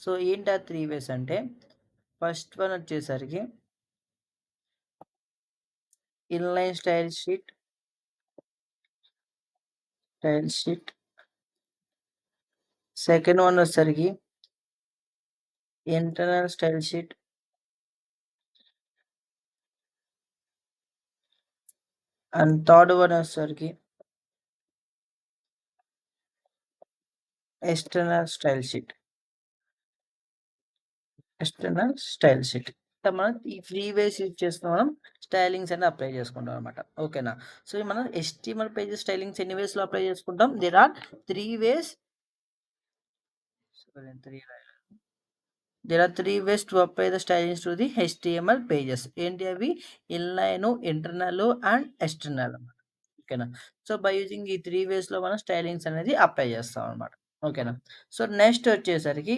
So, ఏంటి ఆ 3 ways అంటే, ఫస్ట్ వన్ వచ్చేసరికి inline style sheet. Second one వచ్చేసరికి internal style sheet. And third one వచ్చేసరికి external style sheet. External style sheet. మనం ఈ 3 వేస్ యూజ్ చేసుకొని మనం స్టైలింగ్స్ అనేది అప్లై చేసుకుంటాం అనమాట. ఓకేనా? సో, మనం HTML పేజెస్ స్టైలింగ్స్ ఎన్ని వేస్‌లో అప్లై చేసుకుంటాం? There are 3 ways. సారీ, 3 రాయలేదు. There are 3 ways to apply the stylings to the HTML pages. ఏంటి అవి? ఇన్‌లైన్, ఇంటర్నల్ అండ్ ఎక్స్టర్నల్ అన్నమాట. ఓకేనా? సో, బై యూజింగ్ ఈ 3 వేస్‌లో మనం స్టైలింగ్స్ అనేది అప్లై చేస్తాం అనమాట. ఓకేనా? సో, నెక్స్ట్ వచ్చేసరికి